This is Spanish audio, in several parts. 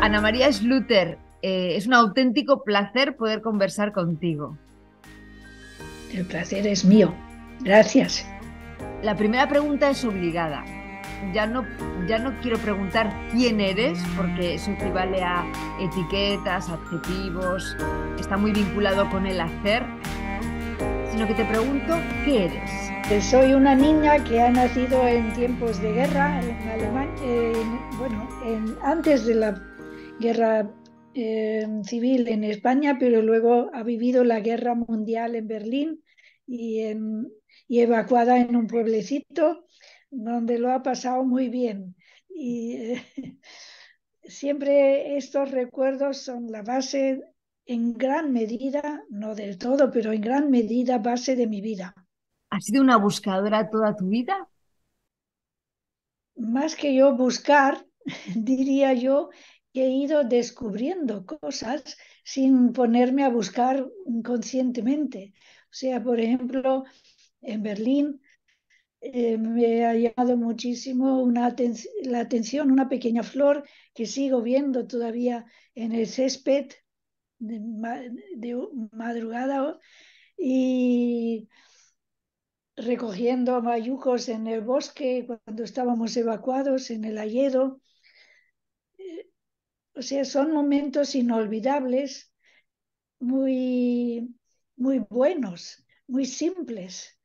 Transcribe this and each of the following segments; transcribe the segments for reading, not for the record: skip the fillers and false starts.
Ana María Schluter, es un auténtico placer poder conversar contigo. El placer es mío. Gracias. La primera pregunta es obligada. Ya no, ya no quiero preguntar quién eres, porque eso equivale a etiquetas, adjetivos, está muy vinculado con el hacer, sino que te pregunto qué eres. Soy una niña que ha nacido en tiempos de guerra en Alemania, antes de la guerra civil en España, pero luego ha vivido la guerra mundial en Berlín y, y evacuada en un pueblecito donde lo ha pasado muy bien. Y siempre estos recuerdos son la base, en gran medida, no del todo, pero en gran medida base de mi vida. ¿Has sido una buscadora toda tu vida? Más que yo buscar, diría yo que he ido descubriendo cosas sin ponerme a buscar conscientemente. O sea, por ejemplo, en Berlín me ha llamado muchísimo la atención una pequeña flor que sigo viendo todavía en el césped de madrugada y recogiendo mayucos en el bosque cuando estábamos evacuados en el Hayedo. O sea, son momentos inolvidables, muy, muy buenos, muy simples.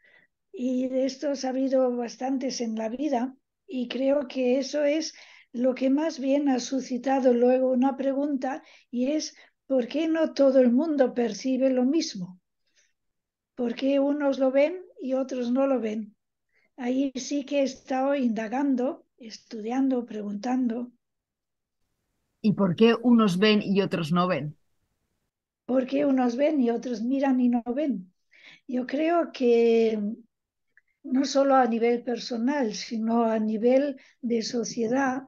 Y de estos ha habido bastantes en la vida y creo que eso es lo que más bien ha suscitado luego una pregunta y es ¿por qué no todo el mundo percibe lo mismo? ¿Por qué unos lo ven y otros no lo ven? Ahí sí que he estado indagando, estudiando, preguntando. ¿Y por qué unos ven y otros no ven? ¿Por qué unos ven y otros miran y no ven? Yo creo que no solo a nivel personal, sino a nivel de sociedad,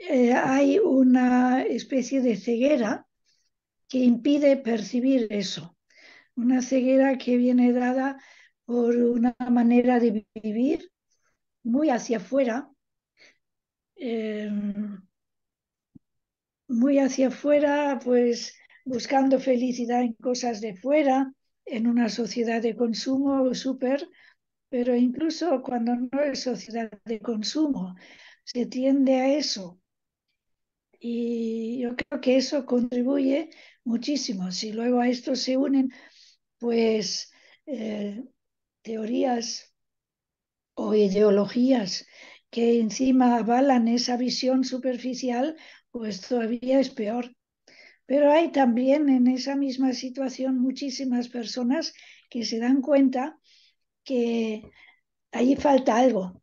hay una especie de ceguera que impide percibir eso. Una ceguera que viene dada por una manera de vivir muy hacia afuera, eh, muy hacia afuera, pues buscando felicidad en cosas de fuera, en una sociedad de consumo súper, pero incluso cuando no es sociedad de consumo, se tiende a eso. Y yo creo que eso contribuye muchísimo. Si luego a esto se unen, pues, teorías o ideologías que encima avalan esa visión superficial, pues todavía es peor. Pero hay también en esa misma situación muchísimas personas que se dan cuenta que ahí falta algo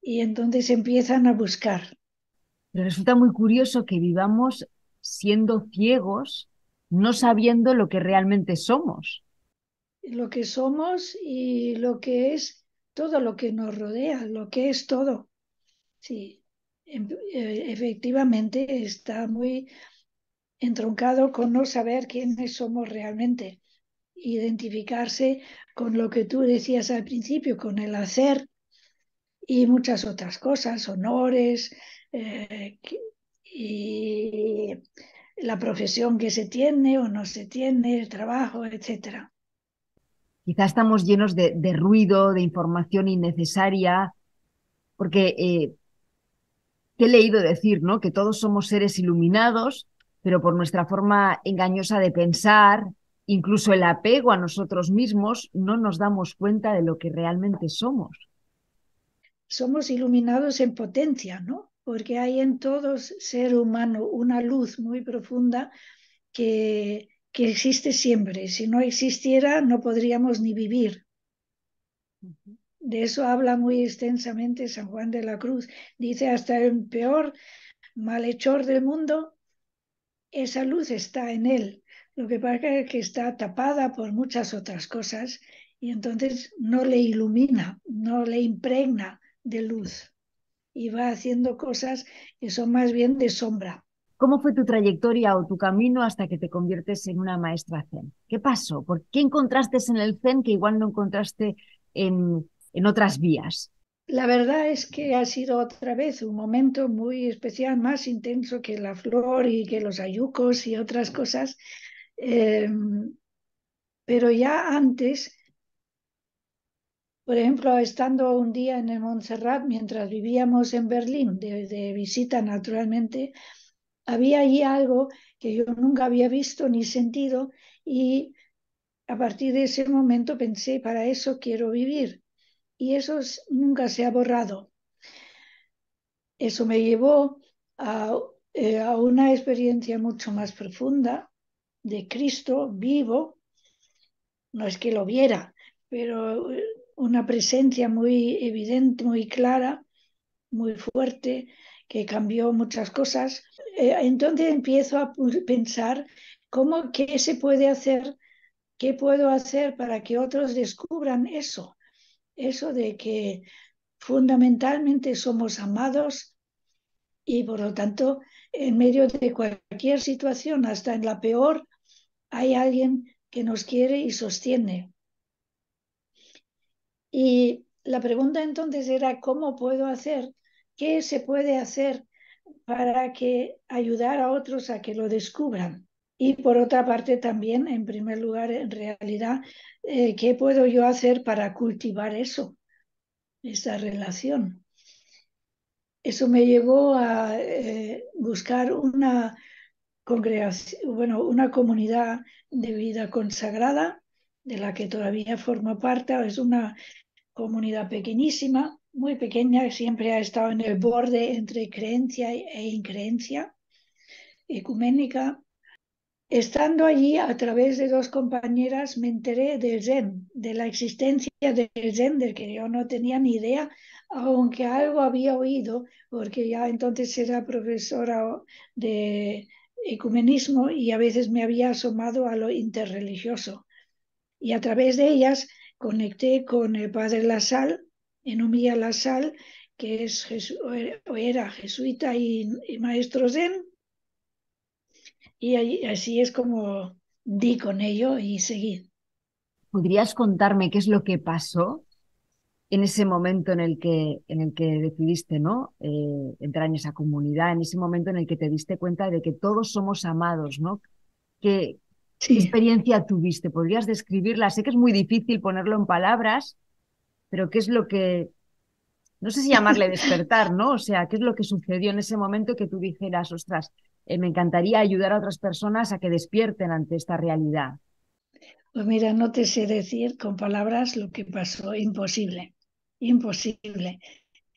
y entonces empiezan a buscar. Pero resulta muy curioso que vivamos siendo ciegos, no sabiendo lo que realmente somos. Lo que somos y lo que es todo lo que nos rodea, lo que es todo. Sí, efectivamente está muy entroncado con no saber quiénes somos realmente, identificarse con lo que tú decías al principio, con el hacer y muchas otras cosas, honores y la profesión que se tiene o no se tiene, el trabajo, etcétera. Quizá estamos llenos de ruido, de información innecesaria, porque te he leído decir, ¿no? Que todos somos seres iluminados, pero por nuestra forma engañosa de pensar, incluso el apego a nosotros mismos, no nos damos cuenta de lo que realmente somos. Somos iluminados en potencia, ¿no? Porque hay en todo ser humano una luz muy profunda que existe siempre. Si no existiera, no podríamos ni vivir. De eso habla muy extensamente San Juan de la Cruz. Dice, hasta el peor malhechor del mundo, esa luz está en él. Lo que pasa es que está tapada por muchas otras cosas y entonces no le ilumina, no le impregna de luz y va haciendo cosas que son más bien de sombra. ¿Cómo fue tu trayectoria o tu camino hasta que te conviertes en una maestra Zen? ¿Qué pasó? ¿Por qué encontraste en el Zen que igual no encontraste en otras vías? La verdad es que ha sido otra vez un momento muy especial, más intenso que la flor y que los ayucos y otras cosas. Eh, pero ya antes, por ejemplo, estando un día en el Montserrat, mientras vivíamos en Berlín, de visita naturalmente, había allí algo que yo nunca había visto ni sentido y a partir de ese momento pensé, para eso quiero vivir. Y eso nunca se ha borrado. Eso me llevó a una experiencia mucho más profunda de Cristo vivo. No es que lo viera, pero una presencia muy evidente, muy clara, muy fuerte, que cambió muchas cosas. Entonces empiezo a pensar qué se puede hacer, qué puedo hacer para que otros descubran eso de que fundamentalmente somos amados y por lo tanto, en medio de cualquier situación, hasta en la peor, hay alguien que nos quiere y sostiene. Y la pregunta entonces era, ¿cómo puedo hacer? ¿Qué se puede hacer para que ayudar a otros a que lo descubran? Y por otra parte también, en primer lugar, en realidad, ¿qué puedo yo hacer para cultivar esa relación? Eso me llevó a buscar una congregación, bueno, una comunidad de vida consagrada, de la que todavía formo parte. Es una comunidad pequeñísima, muy pequeña, siempre ha estado en el borde entre creencia e increencia ecuménica. Estando allí, a través de dos compañeras, me enteré del Zen, de la existencia del Zen, del que yo no tenía ni idea, aunque algo había oído, porque ya entonces era profesora de ecumenismo y a veces me había asomado a lo interreligioso. Y a través de ellas conecté con el padre Lasal, Enumía Lasal, que era jesuita y maestro Zen, y así es como di con ello y seguí. ¿Podrías contarme qué es lo que pasó en ese momento en el que decidiste, ¿no? Entrar en esa comunidad, en ese momento en el que te diste cuenta de que todos somos amados, ¿no? ¿Qué, qué Sí, experiencia tuviste? ¿Podrías describirla? Sé que es muy difícil ponerlo en palabras, pero ¿qué es lo que, no sé si llamarle despertar, ¿no? O sea, ¿qué es lo que sucedió en ese momento que tú dijeras, ostras, me encantaría ayudar a otras personas a que despierten ante esta realidad? pues mira, no te sé decir con palabras lo que pasó, imposible, imposible.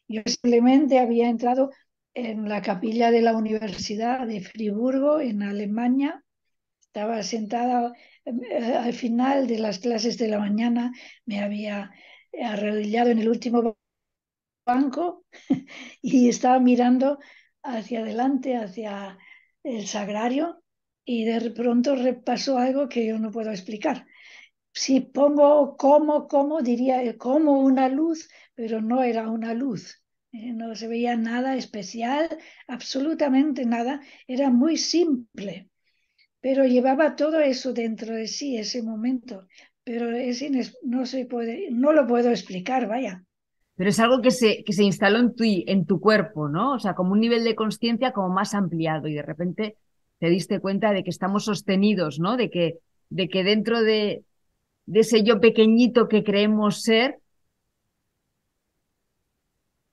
Yo simplemente había entrado en la capilla de la Universidad de Friburgo, en Alemania. Estaba sentada al final de las clases de la mañana, me había arrodillado en el último banco y estaba mirando hacia adelante, hacia el sagrario, y de pronto repasó algo que yo no puedo explicar. Si pongo como, diría como una luz, pero no era una luz. No se veía nada especial, absolutamente nada. Era muy simple, pero llevaba todo eso dentro de sí, ese momento. Pero no se puede, no lo puedo explicar, vaya. Pero es algo que se instaló en tu cuerpo, ¿no? O sea, como un nivel de conciencia como más ampliado y de repente te diste cuenta de que estamos sostenidos, ¿no? De que dentro de ese yo pequeñito que creemos ser,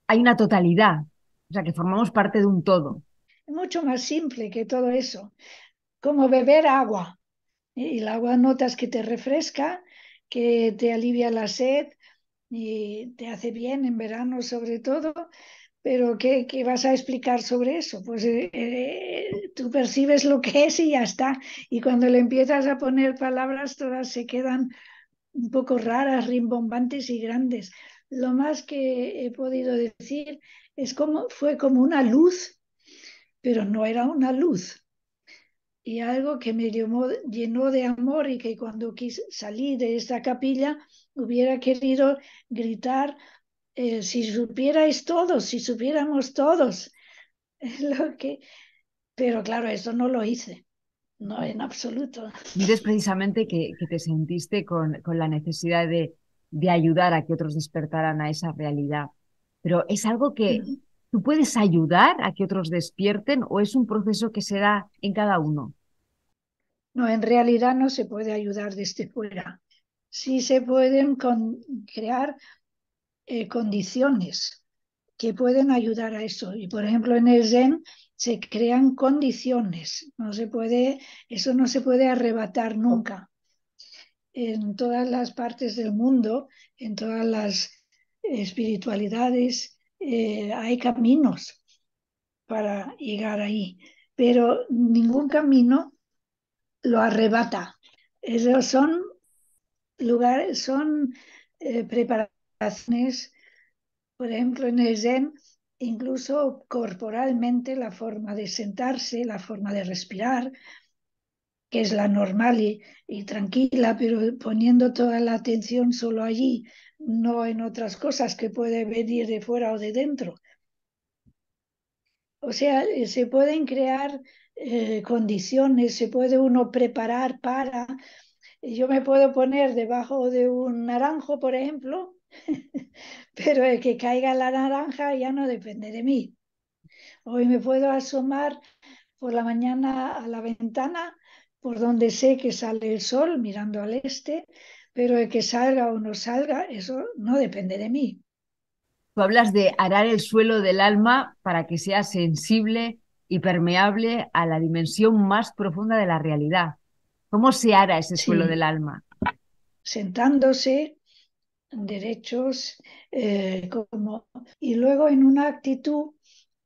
hay una totalidad, o sea, que formamos parte de un todo. Mucho más simple que todo eso, como beber agua. Y el agua notas que te refresca, que te alivia la sed y te hace bien en verano sobre todo, pero ¿qué vas a explicar sobre eso? Pues tú percibes lo que es y ya está. Y cuando le empiezas a poner palabras, todas se quedan un poco raras, rimbombantes y grandes. Lo más que he podido decir es como fue como una luz pero no era una luz. Y algo que me llenó de amor, y que cuando salí de esta capilla hubiera querido gritar, si supierais todos, si supiéramos todos, lo que... Pero claro, eso no lo hice, no en absoluto. Dices precisamente que te sentiste con la necesidad de ayudar a que otros despertaran a esa realidad. Pero ¿es algo que tú puedes ayudar a que otros despierten o es un proceso que se da en cada uno? No, en realidad no se puede ayudar desde fuera. Sí se pueden crear condiciones que pueden ayudar a eso. Y por ejemplo, en el Zen se crean condiciones. No se puede, eso no se puede arrebatar nunca. En todas las partes del mundo, en todas las espiritualidades, hay caminos para llegar ahí, pero ningún camino lo arrebata. Esos son lugares, son preparaciones. Por ejemplo, en el Zen, incluso corporalmente, la forma de sentarse, la forma de respirar, que es la normal y tranquila, pero poniendo toda la atención solo allí, no en otras cosas que puede venir de fuera o de dentro. O sea, se pueden crear condiciones, se puede uno preparar para... Yo me puedo poner debajo de un naranjo, por ejemplo, pero el que caiga la naranja ya no depende de mí. Hoy me puedo asomar por la mañana a la ventana por donde sé que sale el sol mirando al este, pero el que salga o no salga, eso no depende de mí. Tú hablas de arar el suelo del alma para que sea sensible y permeable a la dimensión más profunda de la realidad. ¿Cómo se ara ese suelo Sí, del alma? sentándose derechos como, y luego en una actitud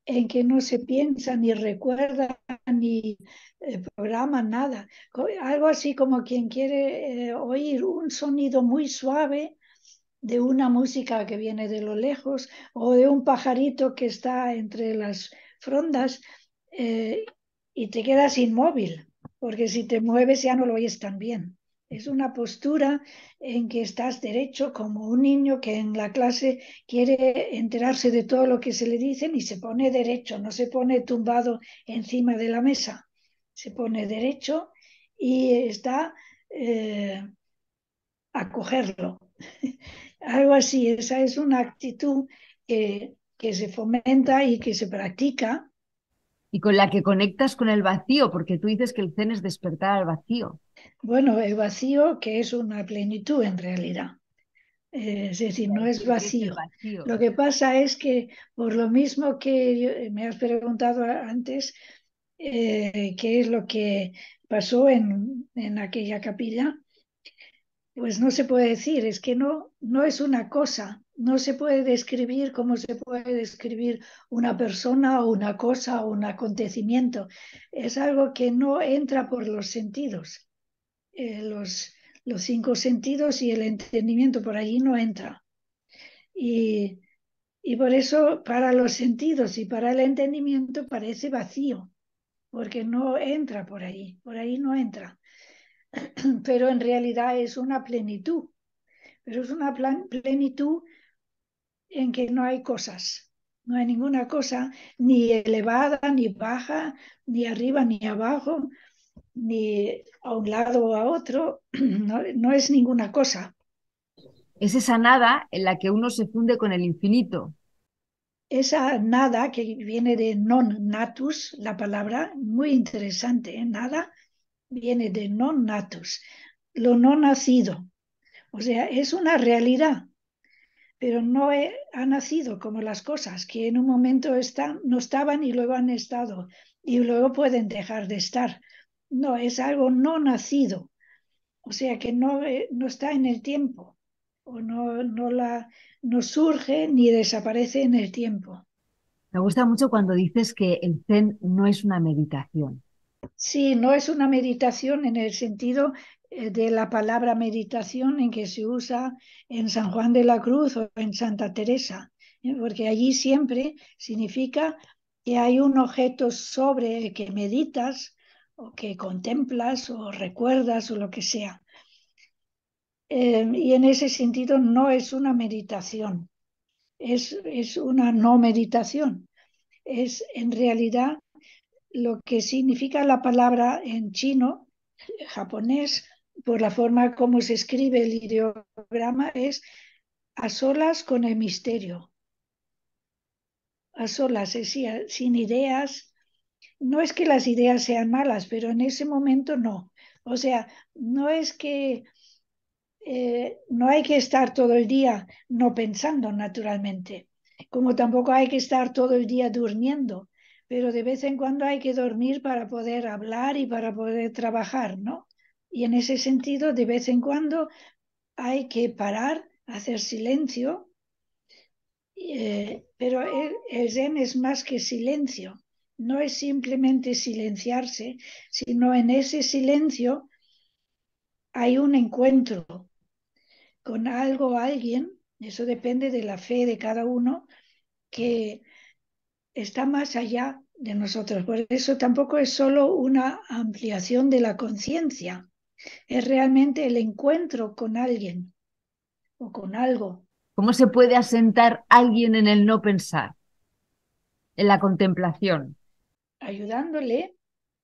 en que no se piensa ni recuerda ni programa nada. Algo así como quien quiere oír un sonido muy suave de una música que viene de lo lejos o de un pajarito que está entre las frondas, eh, y te quedas inmóvil, porque si te mueves ya no lo oyes tan bien. Es una postura en que estás derecho como un niño que en la clase quiere enterarse de todo lo que se le dicen y se pone derecho, no se pone tumbado encima de la mesa, se pone derecho y está a cogerlo. Algo así, esa es una actitud que se fomenta y que se practica. Y con la que conectas con el vacío, porque tú dices que el zen es despertar al vacío. Bueno, el vacío que es una plenitud en realidad. Es decir, no es ¿Qué es el vacío. vacío? Lo que pasa es que por lo mismo que me has preguntado antes, qué es lo que pasó en aquella capilla, pues no se puede decir, es que no, no es una cosa, no se puede describir como se puede describir una persona o una cosa o un acontecimiento. Es algo que no entra por los sentidos. Los cinco sentidos y el entendimiento por allí no entra. Y, y por eso para los sentidos y para el entendimiento parece vacío, porque no entra por ahí no entra. Pero en realidad es una plenitud, pero es una plenitud en que no hay cosas, no hay ninguna cosa ni elevada, ni baja, ni arriba, ni abajo, ni a un lado o a otro, no, no es ninguna cosa. Es esa nada en la que uno se funde con el infinito. Esa nada que viene de non natus, la palabra, muy interesante, ¿eh? Nada viene de non natus, lo no nacido. O sea, es una realidad, pero no ha nacido como las cosas, que en un momento están, no estaban y luego han estado y luego pueden dejar de estar. No, es algo no nacido, o sea que no, no está en el tiempo, o no, no surge ni desaparece en el tiempo. Me gusta mucho cuando dices que el zen no es una meditación. Sí, no es una meditación en el sentido de la palabra meditación en que se usa en San Juan de la Cruz o en Santa Teresa, porque allí siempre significa que hay un objeto sobre el que meditas o que contemplas o recuerdas o lo que sea. Y en ese sentido no es una meditación, es una no meditación. Es en realidad lo que significa la palabra en chino, japonés, por la forma como se escribe el ideograma, es a solas con el misterio. A solas, es decir, sin ideas. No es que las ideas sean malas, pero en ese momento no. O sea, no es que no hay que estar todo el día no pensando naturalmente, como tampoco hay que estar todo el día durmiendo, pero de vez en cuando hay que dormir para poder hablar y para poder trabajar, ¿no? Y en ese sentido, de vez en cuando hay que parar, hacer silencio, pero el Zen es más que silencio, no es simplemente silenciarse, sino en ese silencio hay un encuentro con algo o alguien, eso depende de la fe de cada uno, que está más allá de nosotros. Por eso tampoco es solo una ampliación de la conciencia, es realmente el encuentro con alguien o con algo, ¿Cómo se puede asentar alguien en el no pensar, en la contemplación? ayudándole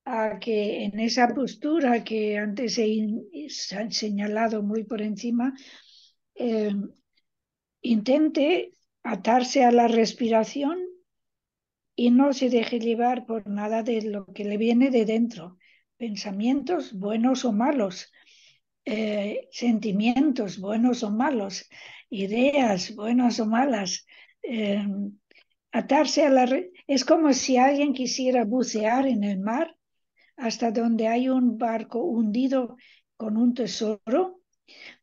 a que en esa postura que antes se han señalado muy por encima, eh, intente atarse a la respiración y no se deje llevar por nada de lo que le viene de dentro, pensamientos buenos o malos, sentimientos buenos o malos, ideas buenas o malas. eh, Atarse a es como si alguien quisiera bucear en el mar hasta donde hay un barco hundido con un tesoro,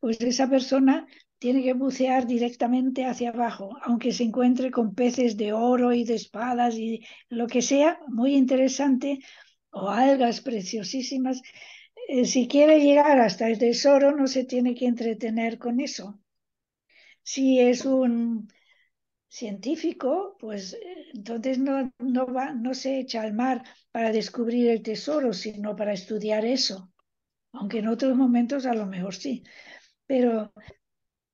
pues esa persona tiene que bucear directamente hacia abajo, aunque se encuentre con peces de oro y de espadas y lo que sea, muy interesante, o algas preciosísimas. Si quiere llegar hasta el tesoro, no se tiene que entretener con eso. Si es un científico, pues entonces no se echa al mar para descubrir el tesoro, sino para estudiar eso, aunque en otros momentos a lo mejor sí. Pero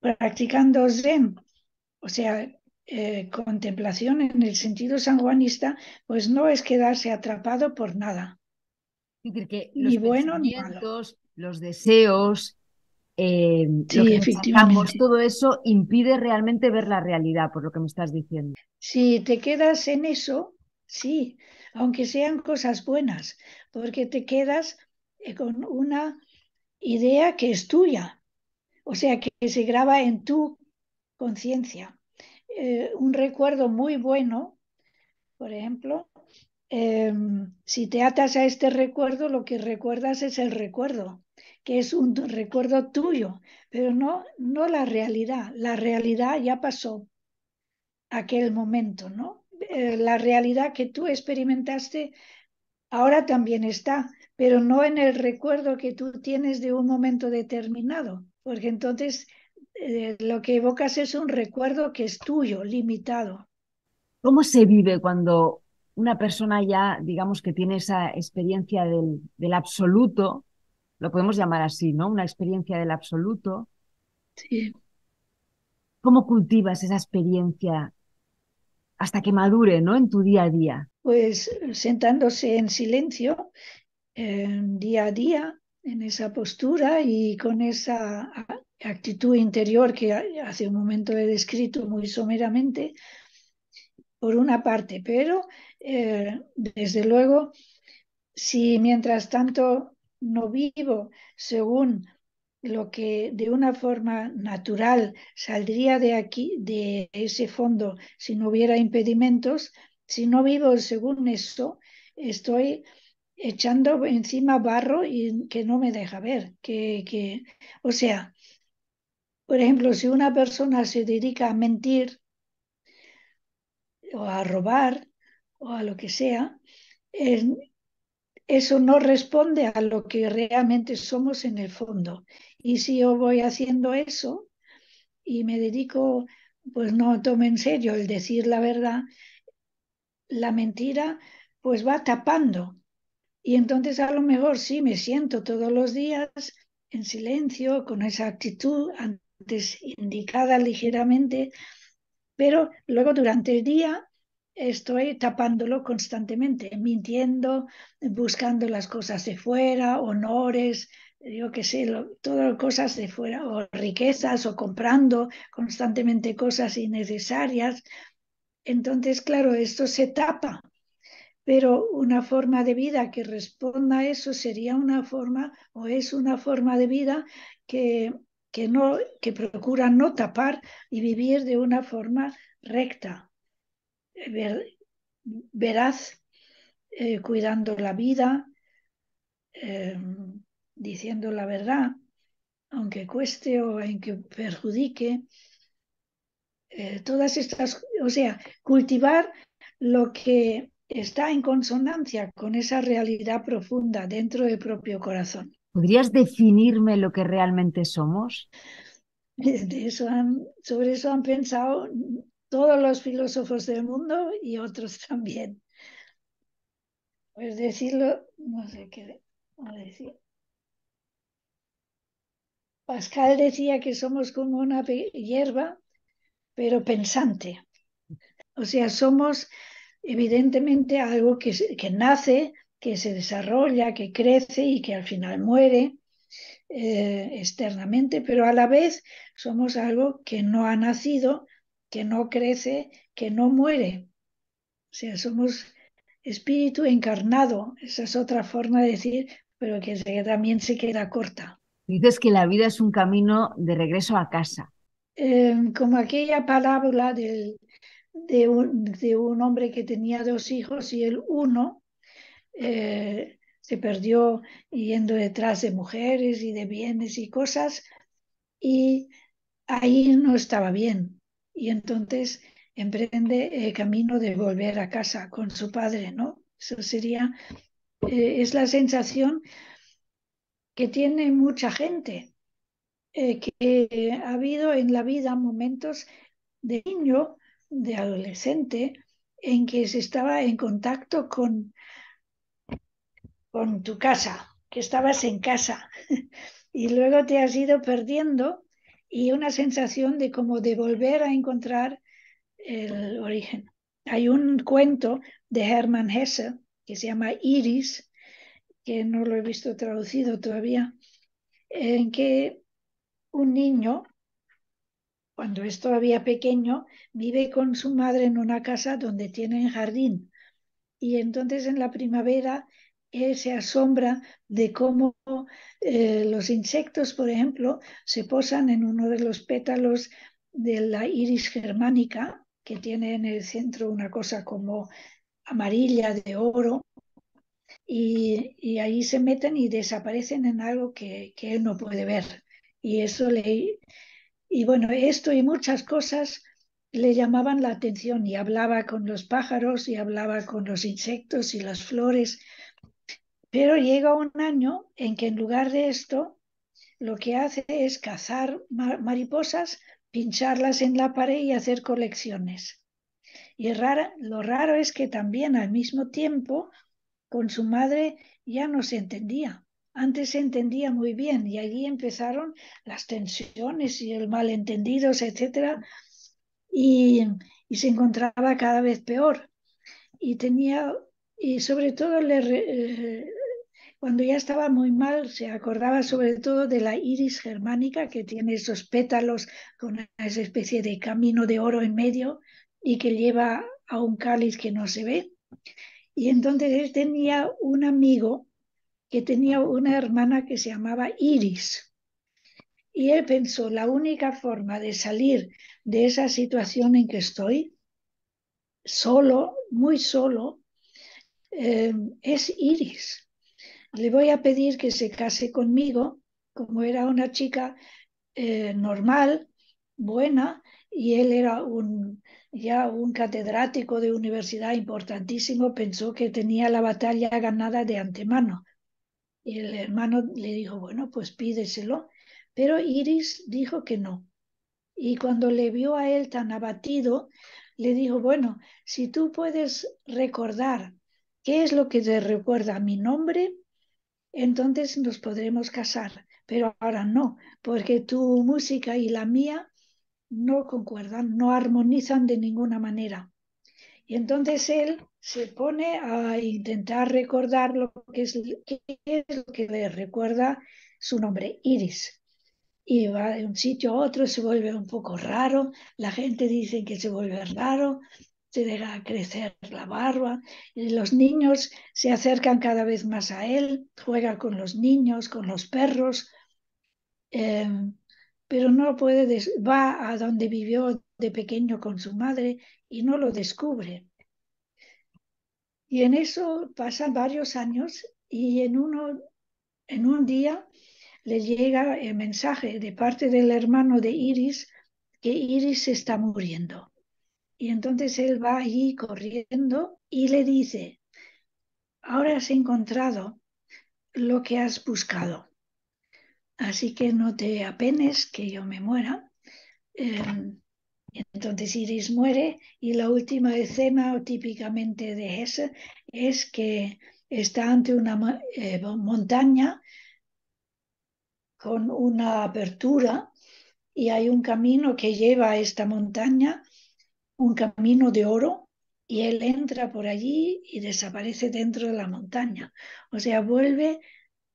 practicando Zen, o sea, contemplación en el sentido sanjuanista, pues no es quedarse atrapado por nada, Es decir, que los ni bueno ni malo. pensamientos, los deseos, lo Sí, que rechazamos, efectivamente. todo eso impide realmente ver la realidad, por lo que me estás diciendo. Si te quedas en eso, sí, aunque sean cosas buenas, porque te quedas con una idea que es tuya, o sea, que se graba en tu conciencia. Un recuerdo muy bueno, por ejemplo, si te atas a este recuerdo, lo que recuerdas es el recuerdo, que es un recuerdo tuyo, pero no la realidad. La realidad ya pasó aquel momento, ¿no? La realidad que tú experimentaste ahora también está, pero no en el recuerdo que tú tienes de un momento determinado, porque entonces lo que evocas es un recuerdo que es tuyo, limitado. ¿Cómo se vive cuando una persona ya, digamos que tiene esa experiencia del absoluto, lo podemos llamar así, ¿no? Una experiencia del absoluto. Sí. ¿Cómo cultivas esa experiencia hasta que madure, ¿no? En tu día a día. Pues sentándose en silencio día a día, en esa postura y con esa actitud interior que hace un momento he descrito muy someramente, por una parte, pero desde luego, si mientras tanto no vivo según lo que de una forma natural saldría de aquí, de ese fondo, si no hubiera impedimentos, si no vivo según eso, estoy echando encima barro y que no me deja ver. O sea, por ejemplo, si una persona se dedica a mentir o a robar o a lo que sea, eh, eso no responde a lo que realmente somos en el fondo. Y si yo voy haciendo eso y me dedico, pues no tomo en serio el decir la verdad, la mentira pues va tapando. Y entonces a lo mejor sí me siento todos los días en silencio, con esa actitud antes indicada ligeramente, pero luego durante el día estoy tapándolo constantemente, mintiendo, buscando las cosas de fuera, honores, yo qué sé, todas cosas de fuera, o riquezas, o comprando constantemente cosas innecesarias. Entonces, claro, esto se tapa, pero una forma de vida que responda a eso sería una forma, o es una forma de vida que, no, que procura no tapar y vivir de una forma recta, ver, veraz, cuidando la vida, eh, diciendo la verdad, aunque cueste o aunque perjudique. Todas estas, o sea, cultivar lo que está en consonancia con esa realidad profunda dentro del propio corazón. ¿Podrías definirme lo que realmente somos? Sobre eso han pensado todos los filósofos del mundo y otros también. Pues decirlo, no sé qué decir. Pascal decía que somos como una hierba, pero pensante. O sea, somos evidentemente algo que nace, que se desarrolla, que crece y que al final muere externamente, pero a la vez somos algo que no ha nacido, que no crece, que no muere. O sea, somos espíritu encarnado. Esa es otra forma de decir, pero que también se queda corta. Dices que la vida es un camino de regreso a casa. Como aquella parábola de un hombre que tenía dos hijos y el uno se perdió yendo detrás de mujeres y de bienes y cosas y ahí no estaba bien. Y entonces emprende el camino de volver a casa con su padre, ¿no? Eso sería, es la sensación que tiene mucha gente, que ha habido en la vida momentos de niño, de adolescente, en que se estaba en contacto con tu casa, que estabas en casa y luego te has ido perdiendo y una sensación de como de volver a encontrar el origen. Hay un cuento de Hermann Hesse que se llama Iris, que no lo he visto traducido todavía, en que un niño, cuando es todavía pequeño, vive con su madre en una casa donde tienen jardín. Y entonces en la primavera él se asombra de cómo los insectos, por ejemplo, se posan en uno de los pétalos de la iris germánica, que tiene en el centro una cosa como amarilla de oro, y ahí se meten y desaparecen en algo que él no puede ver. Y eso y bueno, esto y muchas cosas le llamaban la atención y hablaba con los pájaros y hablaba con los insectos y las flores, pero llega un año en que en lugar de esto lo que hace es cazar mariposas, pincharlas en la pared y hacer colecciones. Y lo raro es que también al mismo tiempo con su madre ya no se entendía. Antes se entendía muy bien y allí empezaron las tensiones y el malentendidos, etcétera, y, y se encontraba cada vez peor. Y tenía, y sobre todo cuando ya estaba muy mal, se acordaba sobre todo de la iris germánica, que tiene esos pétalos con esa especie de camino de oro en medio y que lleva a un cáliz que no se ve. Y entonces él tenía un amigo que tenía una hermana que se llamaba Iris. Y él pensó, la única forma de salir de esa situación en que estoy, solo, muy solo, es Iris. Le voy a pedir que se case conmigo, como era una chica normal, buena, y él era ya un catedrático de universidad importantísimo, pensó que tenía la batalla ganada de antemano. Y el hermano le dijo, bueno, pues pídeselo. Pero Iris dijo que no. Y cuando le vio a él tan abatido, le dijo, bueno, si tú puedes recordar qué es lo que te recuerda a mi nombre, entonces nos podremos casar. Pero ahora no, porque tu música y la mía no concuerdan, no armonizan de ninguna manera. Y entonces él se pone a intentar recordar qué es lo que le recuerda su nombre, Iris. Y va de un sitio a otro, se vuelve un poco raro, la gente dice que se vuelve raro, se deja crecer la barba, y los niños se acercan cada vez más a él, juega con los niños, con los perros, eh, pero no puede, va a donde vivió de pequeño con su madre y no lo descubre. Y en eso pasan varios años y en un día le llega el mensaje de parte del hermano de Iris que Iris se está muriendo. Y entonces él va allí corriendo y le dice, ahora has encontrado lo que has buscado, así que no te apenes que yo me muera. Eh, entonces Iris muere y la última escena típicamente de Hesse es que está ante una montaña con una abertura y hay un camino que lleva a esta montaña, un camino de oro, y él entra por allí y desaparece dentro de la montaña. O sea, vuelve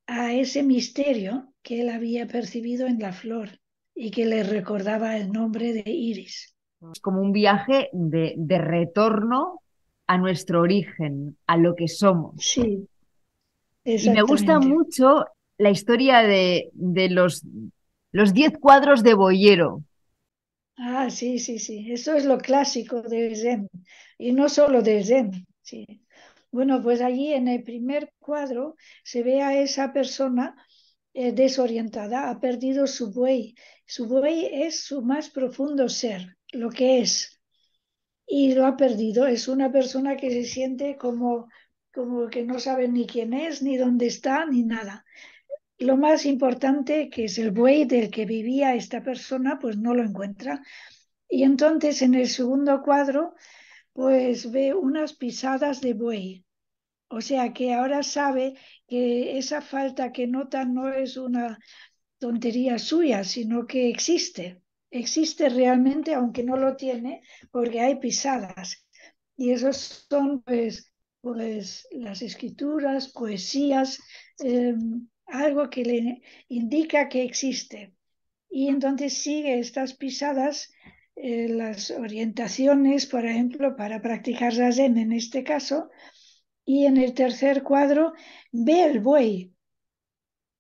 a ese misterio que él había percibido en la flor y que le recordaba el nombre de Iris. Es como un viaje de retorno a nuestro origen, a lo que somos. Sí, Y me gusta exactamente. mucho la historia de los 10 cuadros de Boyero. Ah, sí, sí, sí. Eso es lo clásico de Zen. Y no solo de Zen. Sí. Bueno, pues allí en el primer cuadro se ve a esa persona desorientada, ha perdido su buey. Su buey es su más profundo ser, lo que es. Y lo ha perdido. Es una persona que se siente como que no sabe ni quién es, ni dónde está, ni nada. Lo más importante, que es el buey del que vivía esta persona, pues no lo encuentra. Y entonces en el segundo cuadro, pues ve unas pisadas de buey. O sea que ahora sabe que esa falta que nota no es una tontería suya, sino que existe. Existe realmente, aunque no lo tiene, porque hay pisadas. Y esos son pues las escrituras, poesías, eh, algo que le indica que existe. Y entonces sigue estas pisadas, las orientaciones, por ejemplo, para practicar Zazen en este caso, y en el tercer cuadro ve el buey,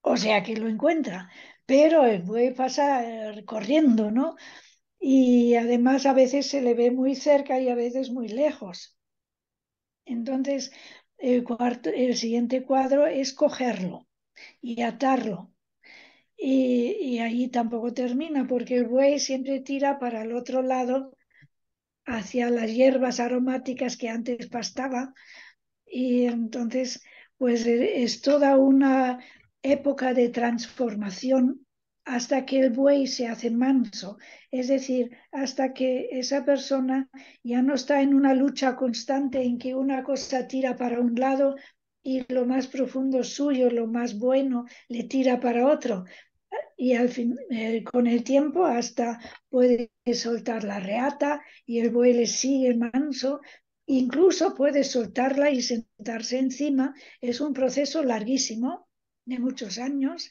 o sea que lo encuentra, pero el buey pasa corriendo, ¿no? Y además a veces se le ve muy cerca y a veces muy lejos. Entonces, el siguiente cuadro es cogerlo y atarlo. Y ahí tampoco termina, porque el buey siempre tira para el otro lado, hacia las hierbas aromáticas que antes pastaba, y entonces pues es toda una época de transformación hasta que el buey se hace manso, es decir, hasta que esa persona ya no está en una lucha constante en que una cosa tira para un lado y lo más profundo suyo, lo más bueno, le tira para otro, y al fin, con el tiempo hasta puede soltar la reata y el buey le sigue manso, incluso puede soltarla y sentarse encima. Es un proceso larguísimo, de muchos años,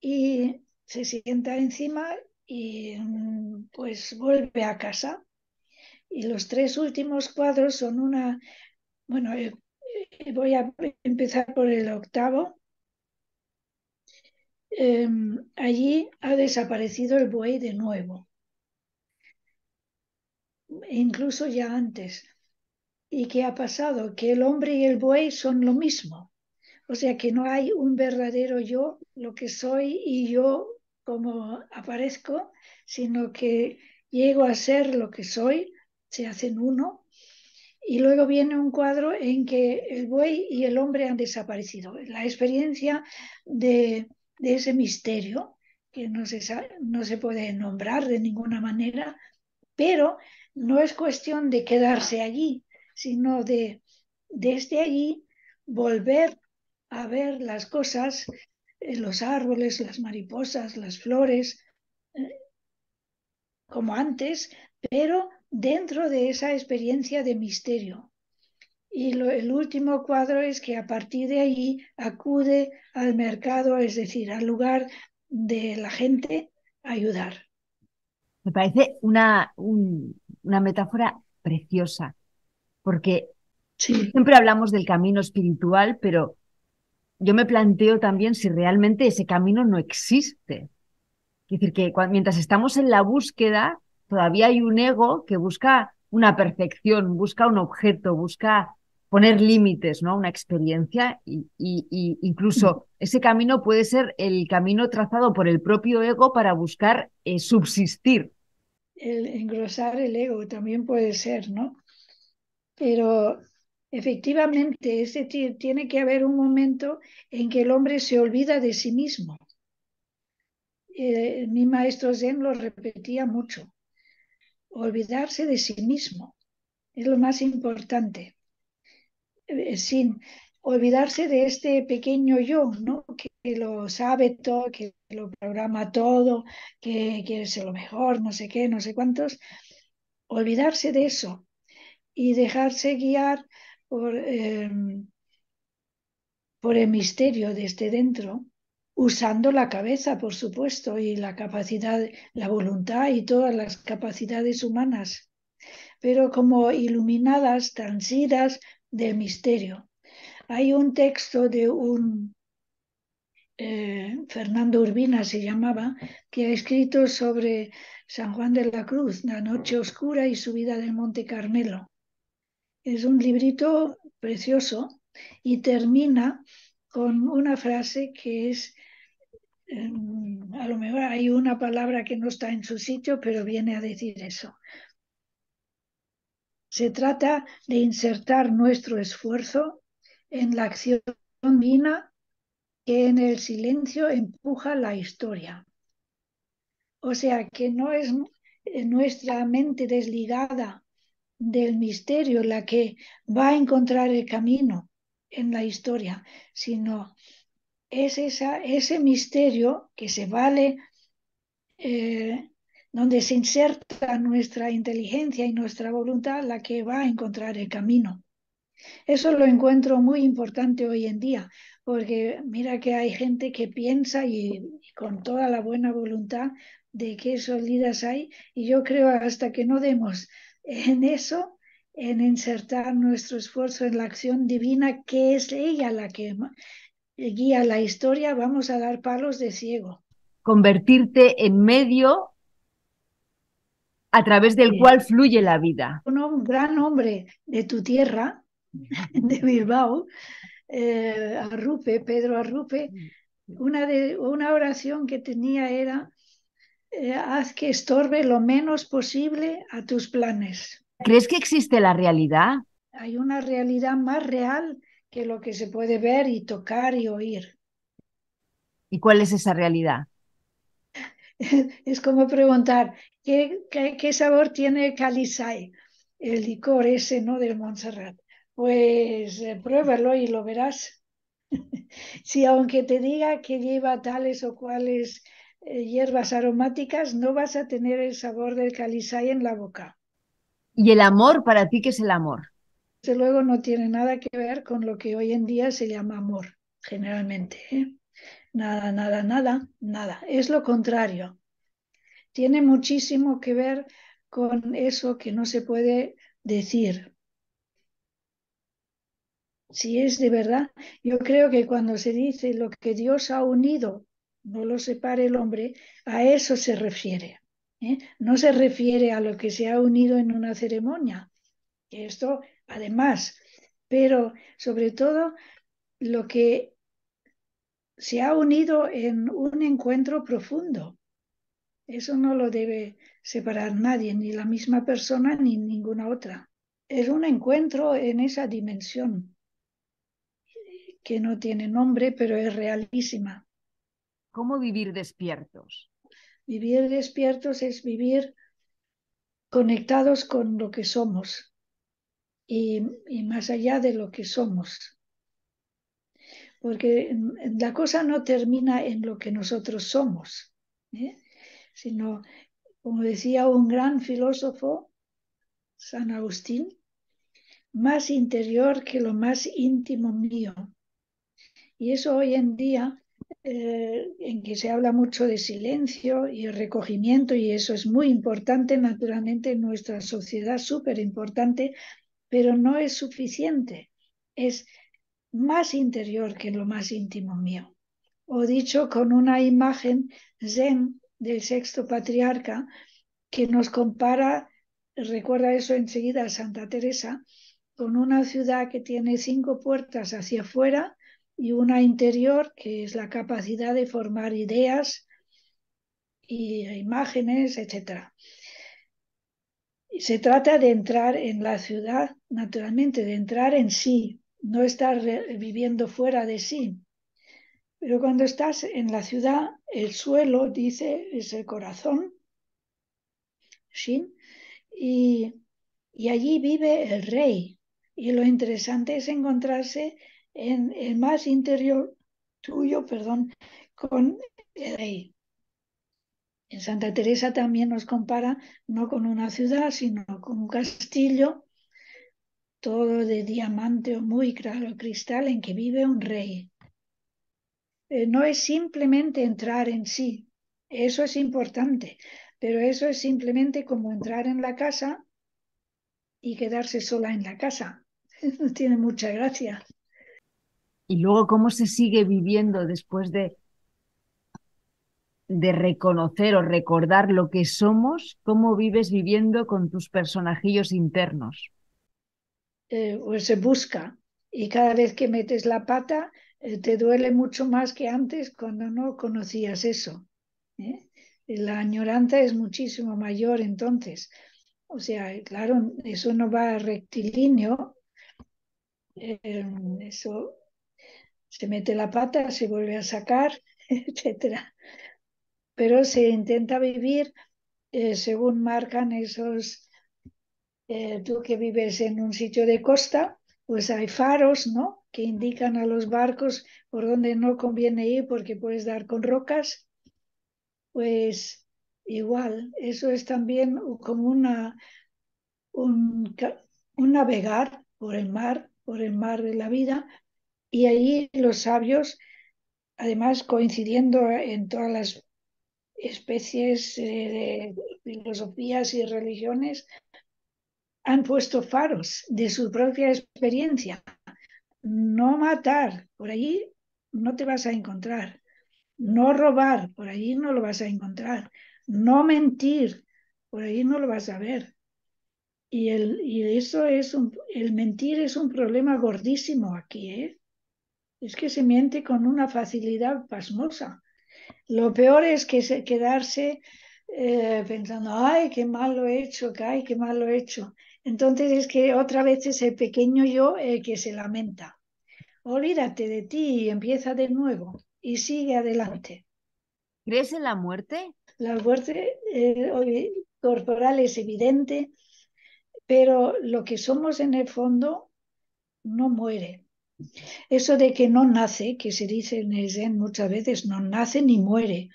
y se sienta encima y pues vuelve a casa. Y los tres últimos cuadros son bueno, voy a empezar por el octavo. Allí ha desaparecido el buey de nuevo, incluso ya antes. ¿Y qué ha pasado? Que el hombre y el buey son lo mismo. O sea que no hay un verdadero yo, lo que soy y yo como aparezco, sino que llego a ser lo que soy, se hacen uno. Y luego viene un cuadro en que el buey y el hombre han desaparecido. La experiencia de ese misterio que no se puede nombrar de ninguna manera, pero no es cuestión de quedarse allí, sino de desde allí volver a ver las cosas, los árboles, las mariposas, las flores, eh, como antes, pero dentro de esa experiencia de misterio. Y el último cuadro es que a partir de allí acude al mercado, es decir, al lugar de la gente a ayudar. Me parece una metáfora preciosa, porque Sí, siempre hablamos del camino espiritual, pero yo me planteo también si realmente ese camino no existe. Es decir, que mientras estamos en la búsqueda, todavía hay un ego que busca una perfección, busca un objeto, busca poner límites, ¿no? Una experiencia y incluso ese camino puede ser el camino trazado por el propio ego para buscar subsistir. el engrosar el ego también puede ser, ¿no? Pero efectivamente, tiene que haber un momento en que el hombre se olvida de sí mismo. Mi maestro Zen lo repetía mucho. Olvidarse de sí mismo es lo más importante, sin olvidarse de este pequeño yo, ¿no? Que lo sabe todo, que lo programa todo, que quiere ser lo mejor, no sé qué, no sé cuántos. Olvidarse de eso y dejarse guiar por el misterio desde dentro, usando la cabeza, por supuesto, y la capacidad, la voluntad y todas las capacidades humanas, pero como iluminadas, transidas del misterio. Hay un texto de un Fernando Urbina se llamaba, que ha escrito sobre San Juan de la Cruz, la noche oscura y subida del Monte Carmelo. Es un librito precioso y termina con una frase que es, a lo mejor hay una palabra que no está en su sitio, pero viene a decir eso. Se trata de insertar nuestro esfuerzo en la acción divina que en el silencio empuja la historia. O sea, que no es nuestra mente desligada del misterio la que va a encontrar el camino en la historia, sino es ese misterio que se vale, donde se inserta nuestra inteligencia y nuestra voluntad, la que va a encontrar el camino. Eso lo encuentro muy importante hoy en día, porque mira que hay gente que piensa y con toda la buena voluntad de que esos líderes hay, y yo creo hasta que no demos en eso, en insertar nuestro esfuerzo en la acción divina, que es ella la que guía la historia, vamos a dar palos de ciego. Convertirte en medio a través del Sí. cual fluye la vida. Un gran hombre de tu tierra, de Bilbao, Pedro Arrupe, una oración que tenía era, haz que estorbe lo menos posible a tus planes. ¿Crees que existe la realidad? Hay una realidad más real que lo que se puede ver y tocar y oír. ¿Y cuál es esa realidad? Es como preguntar, ¿qué sabor tiene el Calisay, el licor ese, ¿no? Del Montserrat? Pues pruébalo y lo verás. Si aunque te diga que lleva tales o cuales hierbas aromáticas, no vas a tener el sabor del calisay en la boca. ¿Y el amor para ti qué es el amor? Desde luego no tiene nada que ver con lo que hoy en día se llama amor, generalmente, ¿eh? Nada, nada, nada, nada. Es lo contrario. Tiene muchísimo que ver con eso que no se puede decir. Si es de verdad, yo creo que cuando se dice lo que Dios ha unido, no lo separe el hombre, a eso se refiere. ¿Eh? No se refiere a lo que se ha unido en una ceremonia, que esto además, pero sobre todo lo que se ha unido en un encuentro profundo. Eso no lo debe separar nadie, ni la misma persona ni ninguna otra. Es un encuentro en esa dimensión que no tiene nombre, pero es realísima. ¿Cómo vivir despiertos? Vivir despiertos es vivir conectados con lo que somos y más allá de lo que somos. Porque la cosa no termina en lo que nosotros somos, ¿eh? Sino, como decía un gran filósofo, San Agustín, más interior que lo más íntimo mío. Y eso hoy en día, en que se habla mucho de silencio y recogimiento, y eso es muy importante, naturalmente, en nuestra sociedad, súper importante, pero no es suficiente. Es más interior que lo más íntimo mío. O dicho con una imagen zen del sexto patriarca que nos compara, recuerda eso enseguida a Santa Teresa, con una ciudad que tiene 5 puertas hacia afuera y una interior que es la capacidad de formar ideas y imágenes, etc. Y se trata de entrar en la ciudad, naturalmente, de entrar en sí, no estar viviendo fuera de sí. Pero cuando estás en la ciudad, el suelo, dice, es el corazón, Shin, y, y allí vive el rey. Y lo interesante es encontrarse en el más interior tuyo, perdón, con el rey. En Santa Teresa también nos compara no con una ciudad, sino con un castillo, todo de diamante o muy claro cristal, en que vive un rey. No es simplemente entrar en sí, eso es importante, pero eso es simplemente como entrar en la casa y quedarse sola en la casa. No tiene mucha gracia. Y luego, ¿cómo se sigue viviendo después de reconocer o recordar lo que somos? ¿Cómo vives viviendo con tus personajillos internos? Pues se busca y cada vez que metes la pata te duele mucho más que antes cuando no conocías eso, ¿eh? La añoranza es muchísimo mayor entonces. O sea, claro, eso no va rectilíneo, eso se mete la pata, se vuelve a sacar, etcétera. Pero se intenta vivir según marcan esos, tú que vives en un sitio de costa, pues hay faros, ¿no? Que indican a los barcos por dónde no conviene ir porque puedes dar con rocas. Pues igual, eso es también como un, un navegar por el mar de la vida. Y allí los sabios, además coincidiendo en todas las especies de filosofías y religiones, han puesto faros de su propia experiencia. No matar, por allí no te vas a encontrar. No robar, por allí no lo vas a encontrar. No mentir, por allí no lo vas a ver. Y eso es el mentir es un problema gordísimo aquí, ¿eh? Es que se miente con una facilidad pasmosa. Lo peor es que quedarse pensando, ay, qué mal lo he hecho, que ay, qué mal lo he hecho. Entonces es que otra vez es el pequeño yo el que se lamenta. Olvídate de ti y empieza de nuevo y sigue adelante. ¿Crees en la muerte? La muerte corporal es evidente, pero lo que somos en el fondo no muere. Eso de que no nace, que se dice en el Zen muchas veces, no nace ni muere.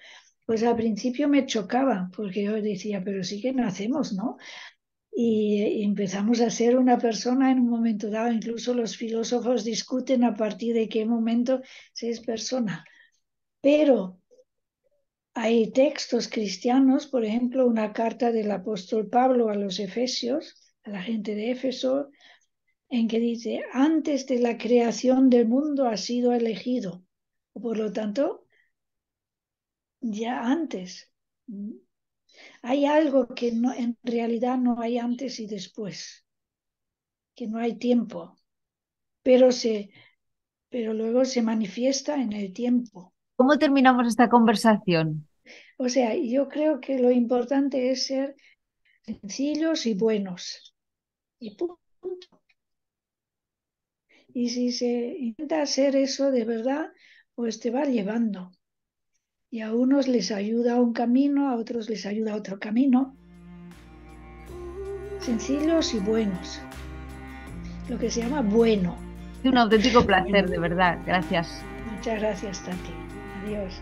Pues al principio me chocaba, porque yo decía, pero sí que nacemos, ¿no? Y empezamos a ser una persona en un momento dado. Incluso los filósofos discuten a partir de qué momento se es persona. Pero hay textos cristianos, por ejemplo, una carta del apóstol Pablo a los Efesios, a la gente de Éfeso, en que dice, antes de la creación del mundo ha sido elegido. Por lo tanto, ya antes. Hay algo que no, en realidad no hay antes y después, que no hay tiempo, pero, pero luego se manifiesta en el tiempo. ¿Cómo terminamos esta conversación? O sea, yo creo que lo importante es ser sencillos y buenos. Y punto. Y si se intenta hacer eso de verdad, pues te va llevando. Y a unos les ayuda un camino, a otros les ayuda otro camino. sencillos y buenos. Lo que se llama bueno. Es un auténtico placer, de verdad. Gracias. Muchas gracias, Tati. Adiós.